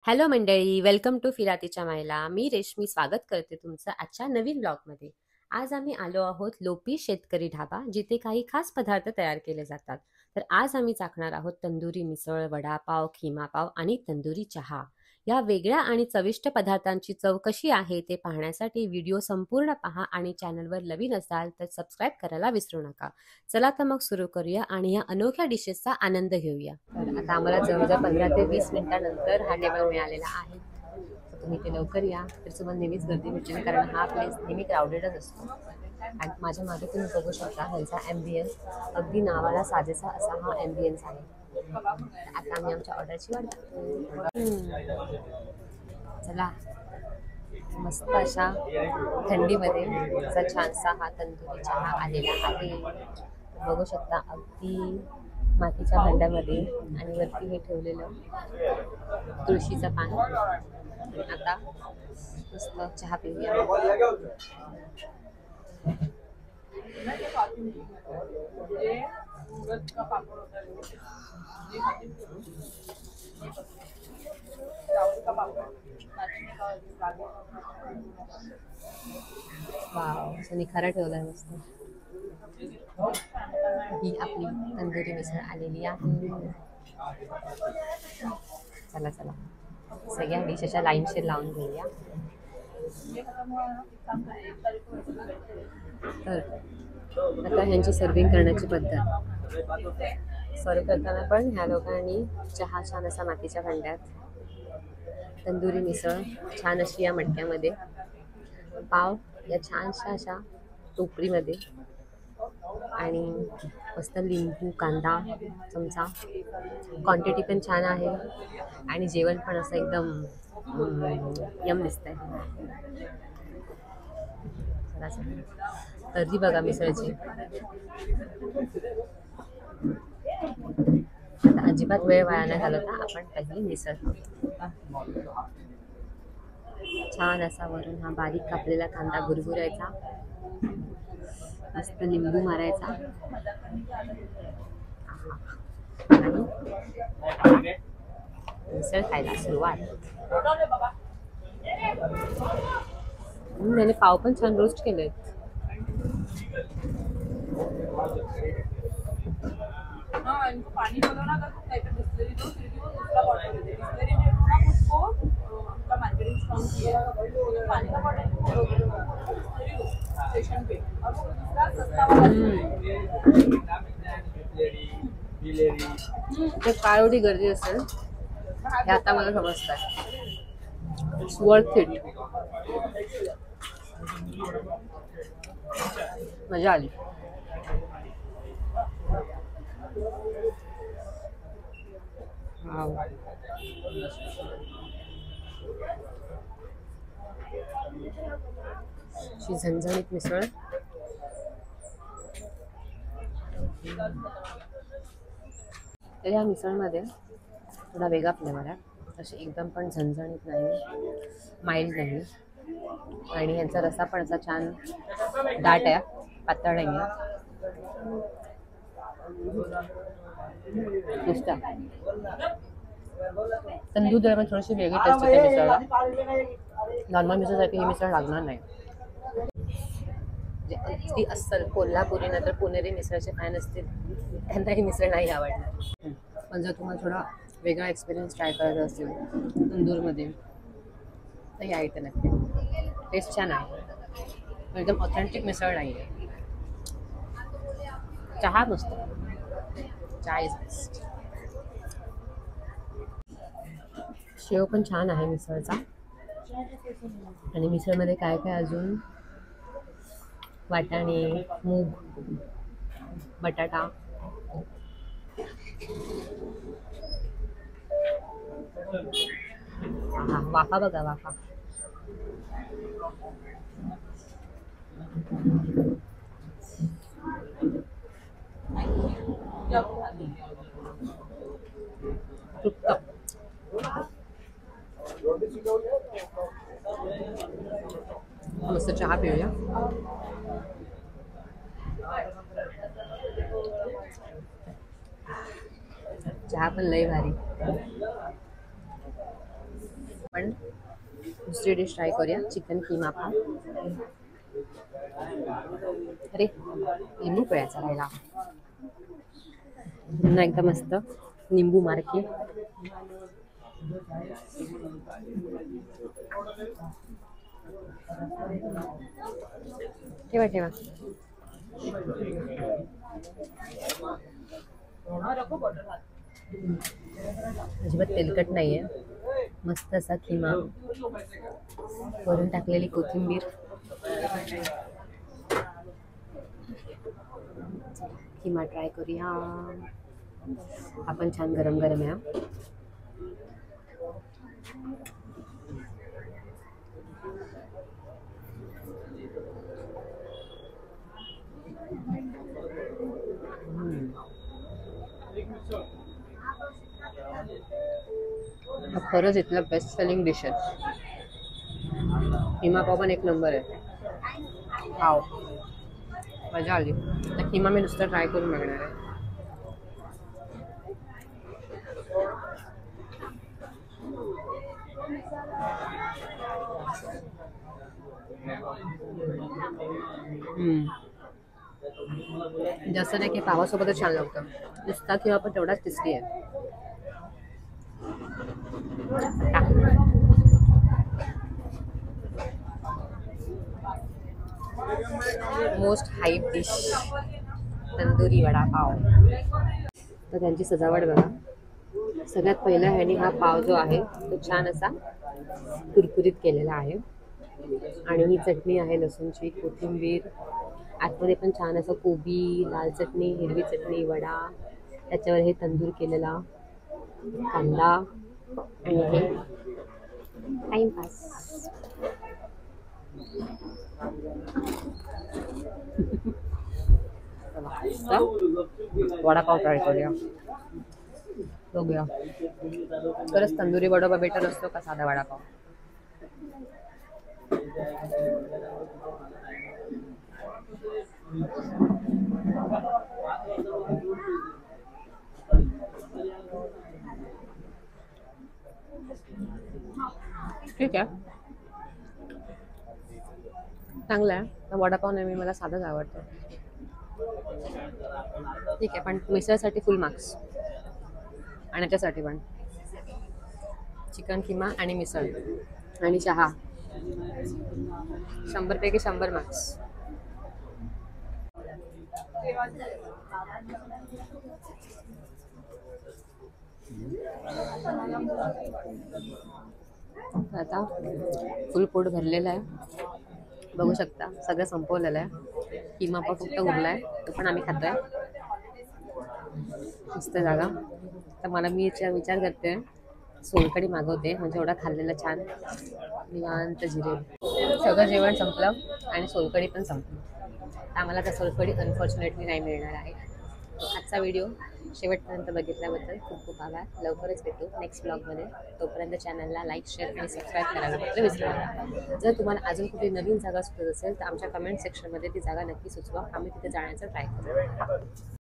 Hello मंडळी, welcome to फिरातीच्या मायला. मी रेशमी स्वागत करते तुमचं आजच्या नवीन ब्लॉगमध्ये. आज आम्ही आलो आहोत लोपी शेतकरी ढाबा, जिथे काही खास पदार्थ तयार केले जातात. तर आज आम्ही चाखणार आहोत तंदुरी मिसळ, वडापाव, खिमा पाव आणि तंदुरी चहा. या वेगळ्या आणि चविष्ट पदार्थांची चव कशी आहे ते पाहण्यासाठी व्हिडिओ संपूर्ण पहा आणि चॅनलवर नवीन असाल तर सबस्क्राईब करायला विसरू नका. चला तर मग सुरू करूया आणि या अनोख्या डिशेसचा आनंद घेऊया. तर आता आम्हाला जवळजवळ 15 ते 20 मिनिटांनंतर हा टेबल मिळालेला आहे. तर तुम्ही ते लवकर या, तर तुम्हाला नेहमीच गर्दी भेटेल, कारण हा प्लेस नेहमी क्राऊडेडच असतो. आणि माझ्या मागे तुम्ही बघू शकता ह्यांचा ॲम्बियन्स अगदी नावाला साजेसा असा हा ॲम्बियन्स आहे. आता आम्ही आमच्या ऑर्डरची वाट बघतो. चला, मस्त अशा थंडीमध्ये असा छानसा हा तंदुरी चहा आलेला आहे. बघू शकता अगदी मातीच्या भांड्यामध्ये, आणि वरती हे ठेवलेलं तुळशीचं पान. आता मस्त चहा पिऊया. वाव, असं निखारा ठेवलाय मस्त. ही आपली तंदुरी मिसळ आलेली आहे. चला चला, सगळ्या डिश अशा लाईनशीर लावून घेऊया. तर आता ह्यांची सर्विंग करण्याची पद्धत. सर्व करताना पण ह्या लोकांनी चहा छान असा मातीच्या भांड्यात, तंदुरी मिसळ छान अशी या मटक्यामध्ये, पाव या छानशा अशा टोपरीमध्ये, आणि मस्त लिंबू, कांदा, चमचा. क्वांटिटी पण छान आहे आणि जेवण पण असं एकदम यम दिसतंय. तर्री बघा मिसळची. आता अजिबात वेळ वाया नाही घालवता आपण पहिली मिसळ खाऊ. छान असा वरून हा बारीक कापलेला कांदा गुरगुरायचा, मस्त लिंबू मारायचा, आणि मिसळ खायला सुरुवात. त्याने पाव पण छान रोस्ट केलेत. ते काय एवढी गर्दी असेल हे आता मला समजतंय. It's worth it. मजा आली. झणझणीत मिसळ. तर या मिसळमध्ये थोडा वेगळा फ्लेवर आहे. अशी एकदम पण झणझणीत नाही, माइल्ड नाही, आणि यांचा रस्सा पण असा छान दाट आहे, पातळ नाही आहे. तंदूर दरम्यान थोडीशी वेगळी टेस्ट येते मिसळला. नॉर्मल मिसळसाठी ही मिसळ लागणार नाही. अगदी अस्सल कोल्हापुरी नंतर पुणेरी मिसळचे फॅन असतील त्यांना ही मिसळ नाही आवडणार. पण जर तुम्हाला थोडा वेगळा एक्सपिरियन्स ट्राय करायचा असेल तंदूरमध्ये तर या इथे नक्की. टेस्ट छान आहे, एकदम ऑथेंटिक मिसळ नाही आहे. चहा मस्त, चहा इज बेस्ट. शेव पण छान आहे मिसळचा. आणि मिसळमध्ये काय काय अजून वाटाणे, मूग, बटाटा. वाफा बघा, वाफा. मस्त चहा पिऊया. चहा पण लय भारी. दुसरी डिश ट्राय करूया, चिकन किमा पाव. अरे लिंबू पिळायचा राहिला. पुन्हा एकदा मस्त निंबू मारके. ठेवा ठेवा. अजिबात तेलकट नाहीये. मस्त असा किमा, वरून टाकलेली कोथिंबीर. किमा ट्राय करूया. आपण छान गरम गरम या. खरंच इथलं बेस्ट सेलिंग डिश आहे. किमा पाव पण एक नंबर आहे. पाव मजा आली. तर किमा मी नुसतं ट्राय करून बघणार आहे. जास्त नाही की पावासोबतच छान लागतं. नुसता किंवा पण तेवढाच टेस्टी आहे. Most hype dish tandoori vada pav. तर त्यांची सजावट बघा. सगळ्यात पहिलं ह्यानी हा पाव जो आहे तो छान असा कुरकुरीत केलेला आहे. आणि ही चटणी आहे लसूणची, कोथिंबीर. आतमध्ये पण छान असं कोबी, लाल चटणी, हिरवी चटणी, वडा. त्याच्यावर हे तंदूर केलेला कांदा आणि हे टाइमपास. वडापाव ट्राय करूया. बघूया खरंच तंदुरी वडापाव बेटर असतो का साधा वडापाव. ठीक आहे, चांगला आहे. वडापाव नेहमी मला साधाच आवडतो. ठीक आहे, पण मिसळसाठी फुल मार्क्स. आणि याच्यासाठी पण चिकन किमा आणि मिसळ आणि चहा 100 पैकी 100 मार्क्स. आता फुल पोट भरलेलं आहे. बघू शकता सगळं संपवलेलं आहे. किमा पण फक्त उरलाय, तो पण आम्ही खातोय. मस्त जागा. तर मला मी विचार करते सोलकढी मागवते, म्हणजे एवढा खाल्लेलं छान निवांत जिरेल. सगळं जेवण संपलं आणि सोलकढी पण संपली. आम्हाला त्या सोलकढी अनफॉर्च्युनेटली नाही मिळणार आहे. आजचा व्हिडिओ शेवटपर्यंत बघितल्याबद्दल खूप खूप आभार. लवकरच भेटू नेक्स्ट ब्लॉगमध्ये. तोपर्यंत चॅनलला लाईक, शेअर आणि सबस्क्राईब करायला मात्र विसरू नका. जर तुम्हाला अजून कुठली नवीन जागा सुचत असेल तर आमच्या कमेंट सेक्शनमध्ये ती जागा नक्की सुचवा. आम्ही तिथे जाण्याचा ट्राय करू.